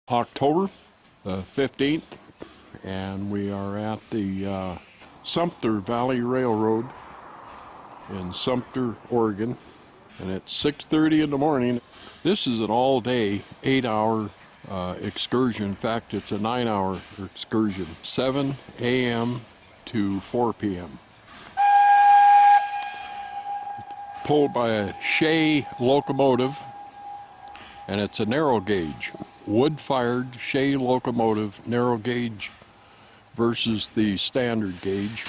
October the 15th, and we are at the Sumpter Valley Railroad in Sumter, Oregon, and it's 6:30 in the morning. This is an all-day, 8-hour excursion. In fact, it's a 9-hour excursion, 7 a.m. to 4 p.m. Pulled by a Shay locomotive, and it's a narrow gauge, wood-fired Shay locomotive, narrow gauge versus the standard gauge.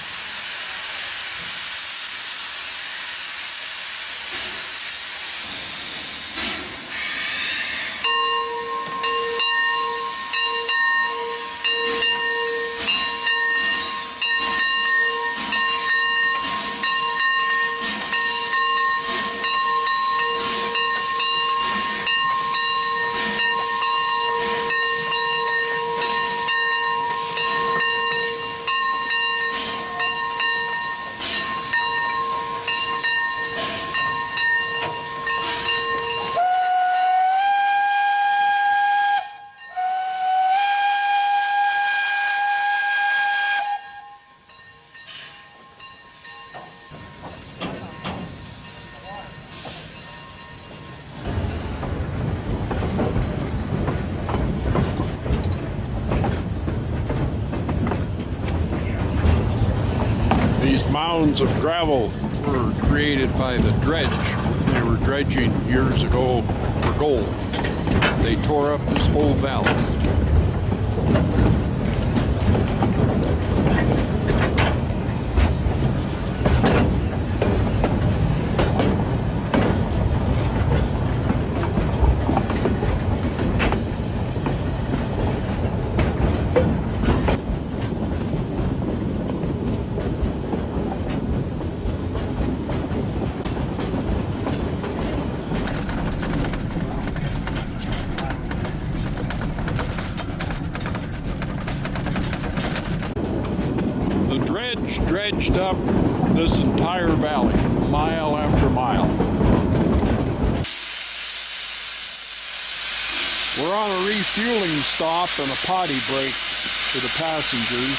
These mounds of gravel were created by the dredge. They were dredging years ago for gold. They tore up this whole valley. The dredge dredged up this entire valley, mile after mile. We're on a refueling stop and a potty break for the passengers.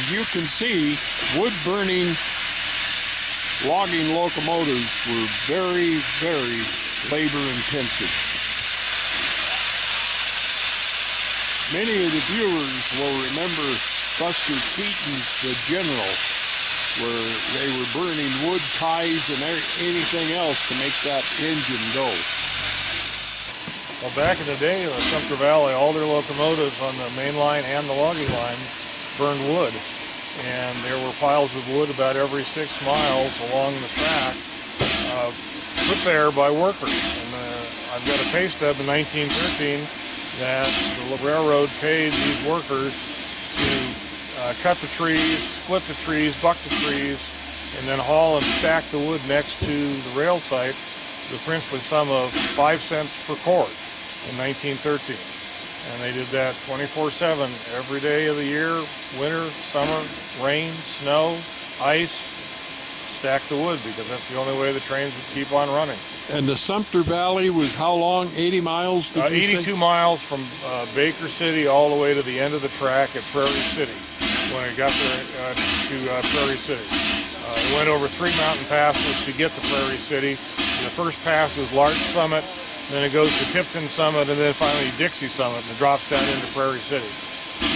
As you can see, wood-burning logging locomotives were very, very labor-intensive. Many of the viewers will remember Buster Keaton's The General, where they were burning wood ties and anything else to make that engine go. Well, back in the day, the Sumpter Valley, all their locomotives on the main line and the logging line burned wood. And there were piles of wood about every 6 miles along the track, put there by workers. And I've got a pay stub in 1913 that the railroad paid these workers to cut the trees, split the trees, buck the trees, and then haul and stack the wood next to the rail site, the princely sum of 5 cents per cord in 1913. And they did that 24/7 every day of the year, winter, summer, rain, snow, ice, stack the wood, because that's the only way the trains would keep on running. And the Sumpter Valley was how long? 80 miles? 82 miles from Baker City all the way to the end of the track at Prairie City. When it got there to Prairie City, it went over 3 mountain passes to get to Prairie City. The first pass is Larch Summit, then it goes to Tipton Summit, and then finally Dixie Summit, and it drops down into Prairie City.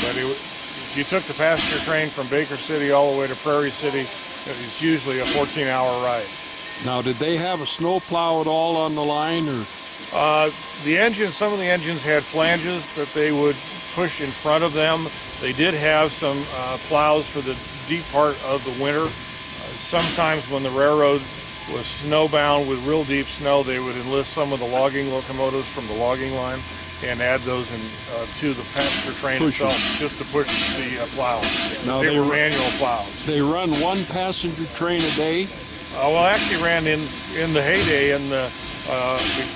But if you took the passenger train from Baker City all the way to Prairie City, it's usually a 14-hour ride. Now, did they have a snow plow at all on the line, or? The engines, some of the engines had flanges that they would push in front of them. They did have some plows for the deep part of the winter. Sometimes when the railroad was snowbound with real deep snow, they would enlist some of the logging locomotives from the logging line and add those in, to the passenger train itself, just to push the plows. Now they were manual plows. They run 1 passenger train a day? Well, actually ran in the heyday in the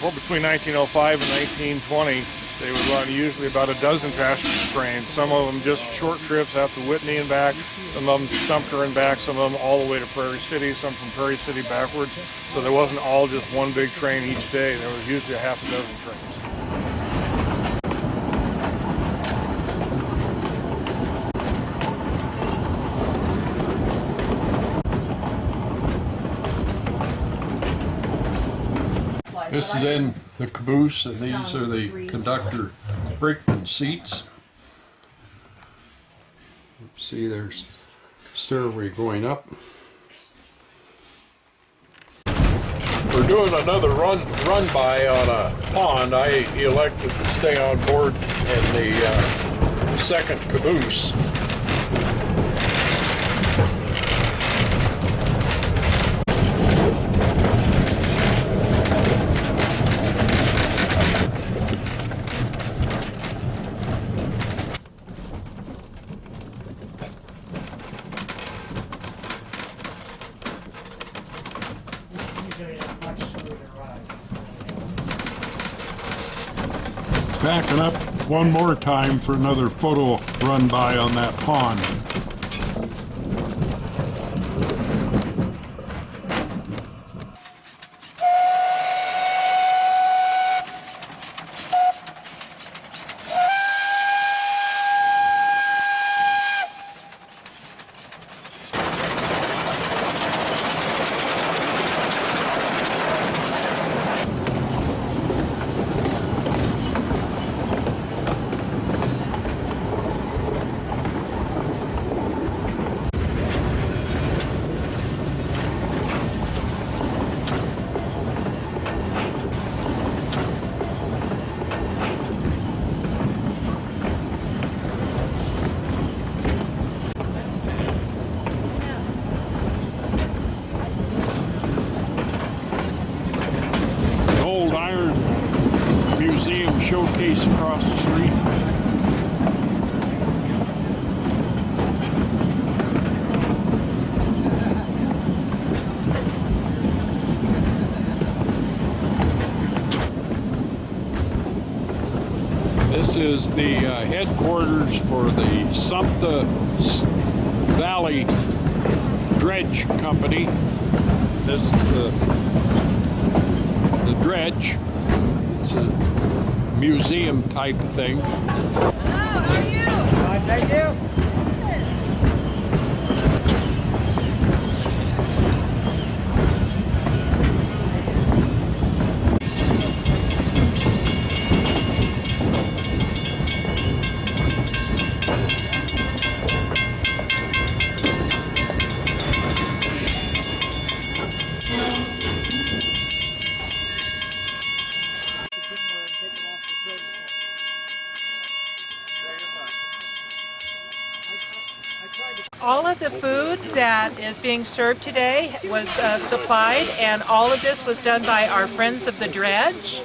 between 1905 and 1920. They would run usually about a dozen passenger trains. Some of them just short trips out to Whitney and back, some of them to Sumter and back, some of them all the way to Prairie City, some from Prairie City backwards. So there wasn't all just one big train each day. There was usually a half a dozen trains. This is in the caboose, and these are the conductor brakeman seats. See, there's stairway going up. We're doing another run by on a pond. I elected to stay on board in the second caboose. Backing up one more time for another photo run by on that pond. Showcase across the street. This is the headquarters for the Sumpter Valley Dredge Company. This is the dredge. It's a museum type of thing. Hello, how are you? Fine, thank you. All of the food that is being served today was supplied, and all of this was done by our Friends of the Dredge.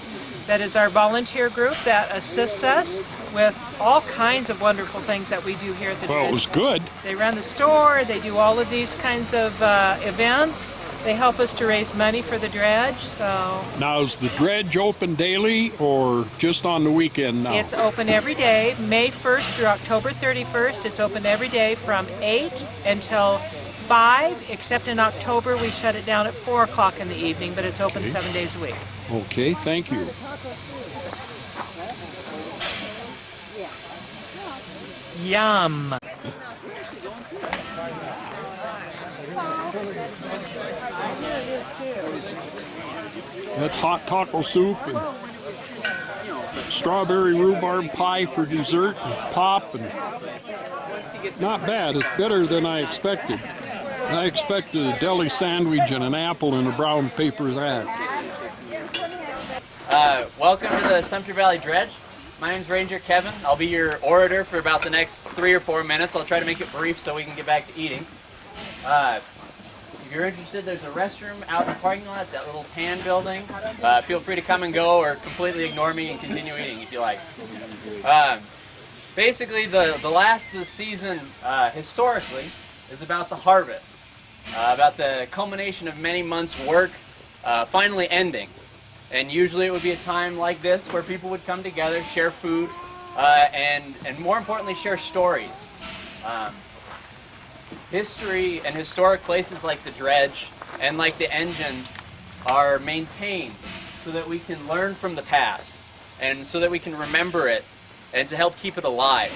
That is our volunteer group that assists us with all kinds of wonderful things that we do here at the Dredge. Well, it was good. They run the store, they do all of these kinds of events. They help us to raise money for the dredge. So now, is the dredge open daily or just on the weekend now? It's open every day, May 1st through October 31st. It's open every day from 8 until 5, except in October we shut it down at 4 o'clock in the evening, but it's open 7 days a week. Okay, thank you. Yum! That's hot taco soup and strawberry rhubarb pie for dessert and pop, and not bad. It's better than I expected. I expected a deli sandwich and an apple in a brown paper bag. Welcome to the Sumpter Valley Dredge. My name's Ranger Kevin. I'll be your orator for about the next 3 or 4 minutes. I'll try to make it brief so we can get back to eating. If you're interested, there's a restroom out in the parking lot. It's that little tan building. Feel free to come and go or completely ignore me and continue eating if you like. Basically, the last of the season, historically, is about the harvest. About the culmination of many months' work finally ending. And usually it would be a time like this where people would come together, share food, and more importantly, share stories. History and historic places like the dredge and like the engine are maintained so that we can learn from the past and so that we can remember it and to help keep it alive.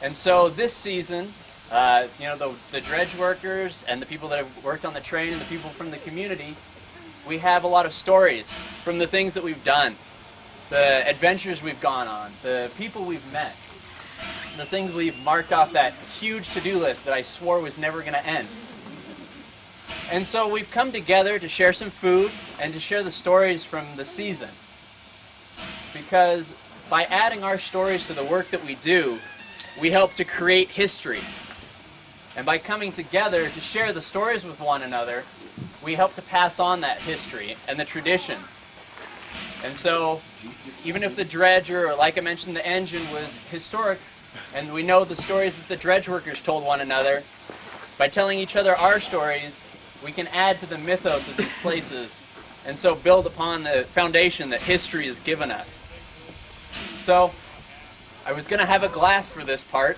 And so this season, the dredge workers and the people that have worked on the train and the people from the community, we have a lot of stories from the things that we've done, the adventures we've gone on, the people we've met, the things we've marked off that huge to-do list that I swore was never going to end. And so we've come together to share some food and to share the stories from the season. Because by adding our stories to the work that we do, we help to create history. And by coming together to share the stories with one another, we help to pass on that history and the traditions. And so, even if the dredge, or like I mentioned, the engine was historic, and we know the stories that the dredge workers told one another, by telling each other our stories, we can add to the mythos of these places, and so build upon the foundation that history has given us. So, I was going to have a glass for this part,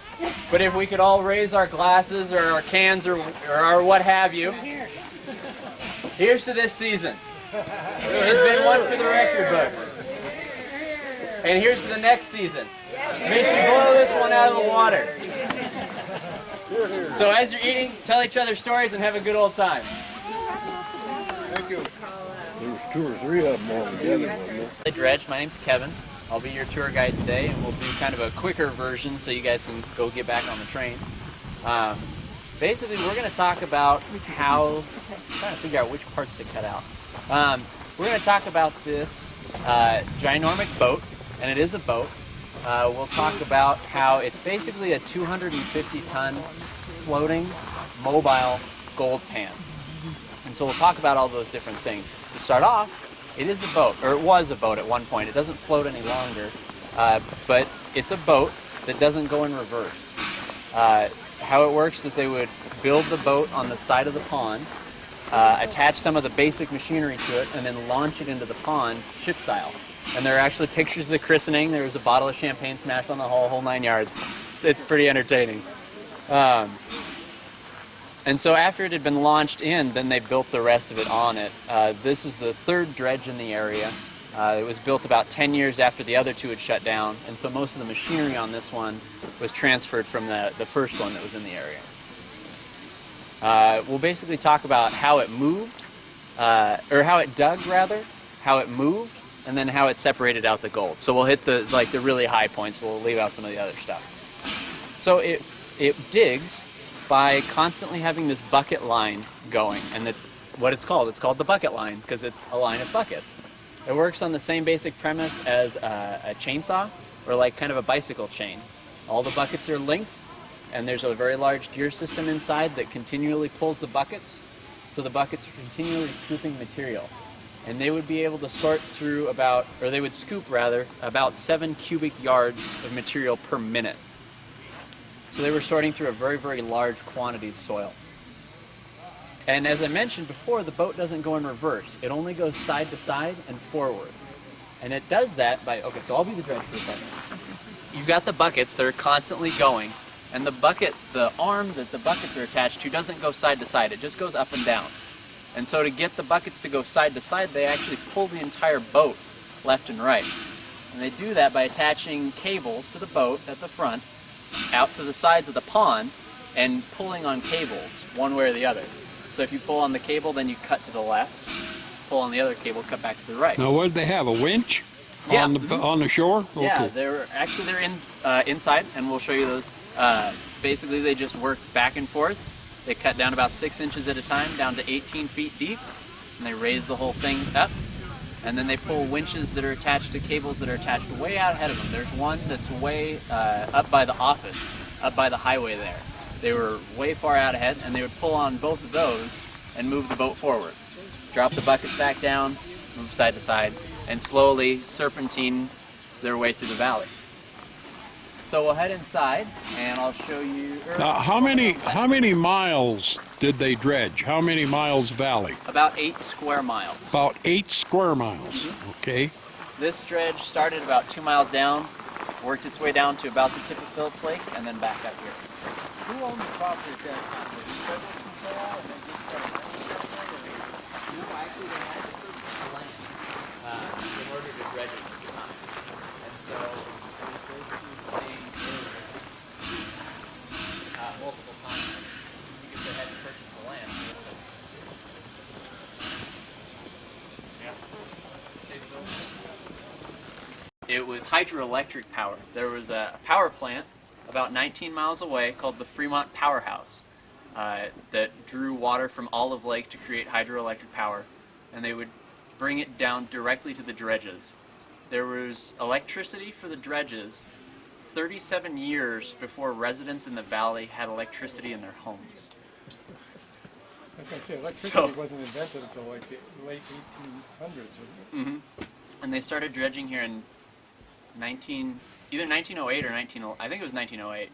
but if we could all raise our glasses or our cans or our what have you. Here's to this season. It has been one for the record books. And here's to the next season. Make sure you blow this one out of the water. So as you're eating, tell each other stories and have a good old time. Thank you. There was 2 or 3 of them all together, wasn't there? The Dredge, my name's Kevin. I'll be your tour guide today, and we'll do kind of a quicker version so you guys can go get back on the train. Basically, we're going to talk about how, I'm trying to figure out which parts to cut out. We're going to talk about this ginormic boat, and it is a boat. We'll talk about how it's basically a 250-ton floating, mobile gold pan. And so we'll talk about all those different things. To start off, it is a boat, or it was a boat at one point. It doesn't float any longer, but it's a boat that doesn't go in reverse. How it works is they would build the boat on the side of the pond, attach some of the basic machinery to it, and then launch it into the pond ship style. And there are actually pictures of the christening. There was a bottle of champagne smashed on the whole 9 yards. It's pretty entertaining. And so after it had been launched in, then they built the rest of it on it. This is the 3rd dredge in the area. It was built about 10 years after the other 2 had shut down, and so most of the machinery on this one was transferred from the first one that was in the area. We'll basically talk about how it moved, or how it dug rather, how it moved, and then how it separated out the gold. So we'll hit the really high points. We'll leave out some of the other stuff. So it digs by constantly having this bucket line going, and that's what it's called. It's called the bucket line because it's a line of buckets. It works on the same basic premise as a chainsaw, or like kind of a bicycle chain. All the buckets are linked, and there's a very large gear system inside that continually pulls the buckets, so the buckets are continually scooping material. And they would be able to sort through they would scoop rather, about 7 cubic yards of material per minute. So they were sorting through a very, very large quantity of soil. And as I mentioned before, the boat doesn't go in reverse. It only goes side to side and forward. And it does that by, okay, so I'll be the dredge for a second. You've got the buckets that are constantly going, and the arm that the buckets are attached to doesn't go side to side, it just goes up and down. And so to get the buckets to go side to side, they actually pull the entire boat left and right. And they do that by attaching cables to the boat at the front, out to the sides of the pond, and pulling on cables, one way or the other. So if you pull on the cable, then you cut to the left. Pull on the other cable, cut back to the right. Now, what did they have? A winch on the shore? Okay. Yeah, they're inside, and we'll show you those. Basically, they just work back and forth. They cut down about 6 inches at a time, down to 18 feet deep, and they raise the whole thing up. And then they pull winches that are attached to cables that are attached way out ahead of them. There's one that's way up by the office, up by the highway there. They were way far out ahead, and they would pull on both of those and move the boat forward. Drop the buckets back down, move side to side, and slowly serpentine their way through the valley. So we'll head inside, and I'll show you. Now, how many miles did they dredge? How many miles valley? About 8 square miles. About 8 square miles. Okay. This dredge started about 2 miles down, worked its way down to about the tip of Phillips Lake, and then back up here. Who owned the property at that time? Was it federal control and they just got a No, actually they had to purchase the land in order to dredge it at the time. And so it was basically the same area multiple times because they had to purchase the land. It was hydroelectric power. There was a power plant about 19 miles away called the Fremont Powerhouse that drew water from Olive Lake to create hydroelectric power, and they would bring it down directly to the dredges. There was electricity for the dredges 37 years before residents in the valley had electricity in their homes. I was going to say, electricity wasn't invented until like the late 1800s, wasn't it? Mm-hmm. And they started dredging here in either 1908 or I think it was 1908.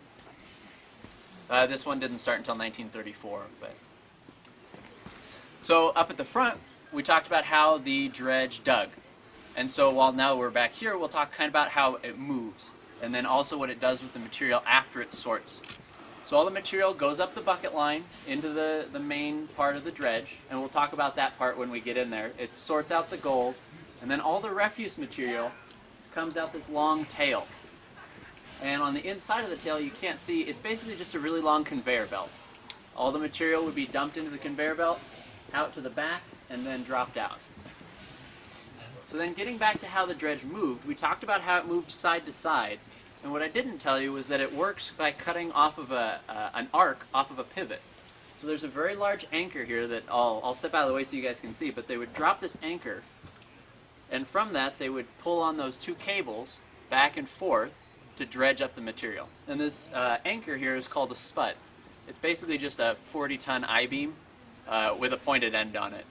This one didn't start until 1934. But so up at the front, we talked about how the dredge dug. And so while now we're back here, we'll talk kind of about how it moves, and then also what it does with the material after it sorts. So all the material goes up the bucket line into the main part of the dredge, and we'll talk about that part when we get in there. It sorts out the gold, and then all the refuse material comes out this long tail. And on the inside of the tail, you can't see, it's basically just a really long conveyor belt. All the material would be dumped into the conveyor belt, out to the back, and then dropped out. So then getting back to how the dredge moved, we talked about how it moved side to side. And what I didn't tell you was that it works by cutting off of an arc off of a pivot. So there's a very large anchor here that I'll step out of the way so you guys can see, but they would drop this anchor, and from that they would pull on those two cables back and forth to dredge up the material. And this anchor here is called a spud. It's basically just a 40-ton I-beam with a pointed end on it.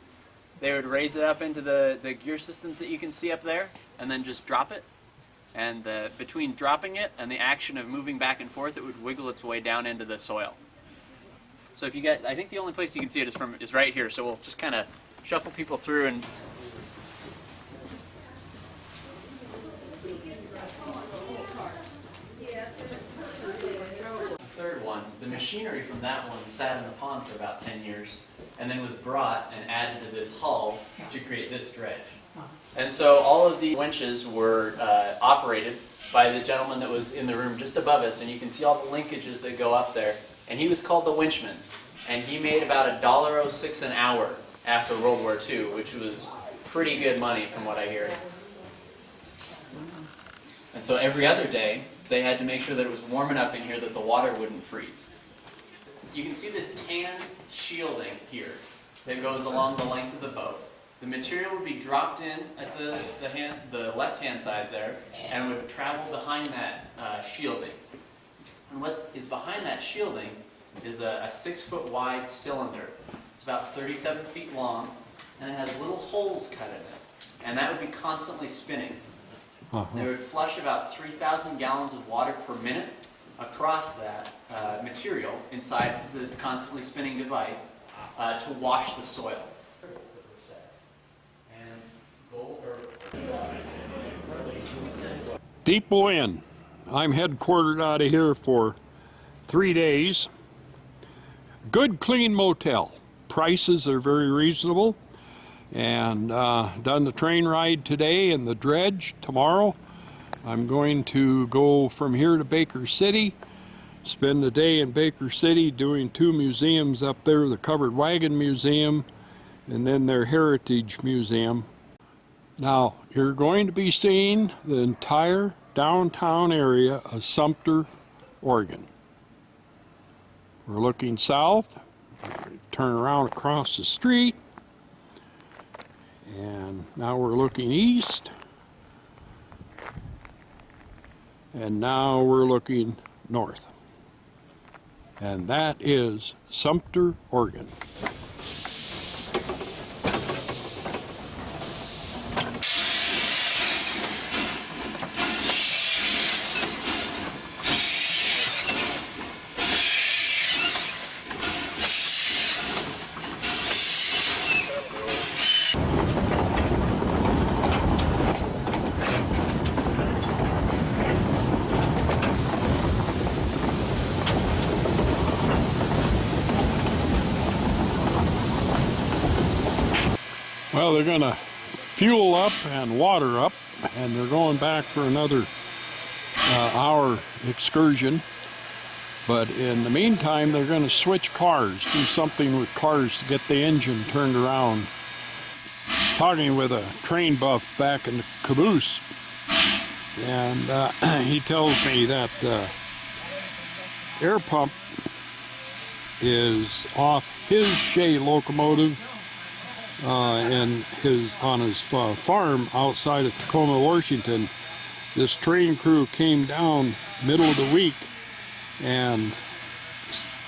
They would raise it up into the gear systems that you can see up there, and then just drop it. And between dropping it and the action of moving back and forth, it would wiggle its way down into the soil. So if you get, I think the only place you can see it is right here. So we'll just kind of shuffle people through and. The third one, the machinery from that one sat in the pond for about 10 years, and then was brought and added to this hull to create this dredge. And so all of the winches were operated by the gentleman that was in the room just above us, and you can see all the linkages that go up there. And he was called the winchman, and he made about $1.06 an hour after World War II, which was pretty good money from what I hear. And so every other day, they had to make sure that it was warm enough in here that the water wouldn't freeze. You can see this tan shielding here that goes along the length of the boat. The material would be dropped in at the left-hand side there and would travel behind that shielding. And what is behind that shielding is a 6-foot wide cylinder. It's about 37 feet long, and it has little holes cut in it. And that would be constantly spinning. They would flush about 3,000 gallons of water per minute across that material inside the constantly spinning device to wash the soil. Depot Inn. I'm headquartered out of here for 3 days. Good, clean motel. Prices are very reasonable. And done the train ride today and the dredge tomorrow. I'm going to go from here to Baker City, spend the day in Baker City doing 2 museums up there, the Covered Wagon Museum and then their Heritage Museum. Now, you're going to be seeing the entire downtown area of Sumter, Oregon. We're looking south, turn around across the street, and now we're looking east, and now we're looking north. And that is Sumter, Oregon. Well, they're gonna fuel up and water up, and they're going back for another hour excursion. But in the meantime, they're going to switch cars, do something with cars to get the engine turned around. Talking with a train buff back in the caboose, and he tells me that air pump is off his Shea locomotive on his farm outside of Tacoma, Washington. This train crew came down middle of the week and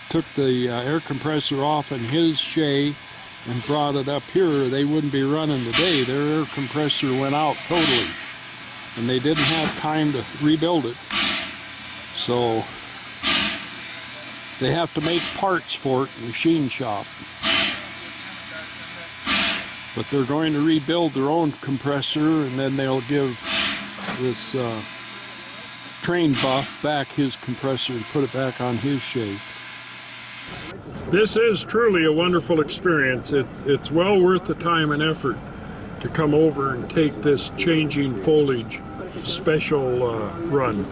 took the air compressor off in his Shea and brought it up here. They wouldn't be running today. Their air compressor went out totally, and they didn't have time to rebuild it. So they have to make parts for it in the machine shop. But they're going to rebuild their own compressor, and then they'll give this train buff back his compressor and put it back on his Shea. This is truly a wonderful experience. It's well worth the time and effort to come over and take this changing foliage special run.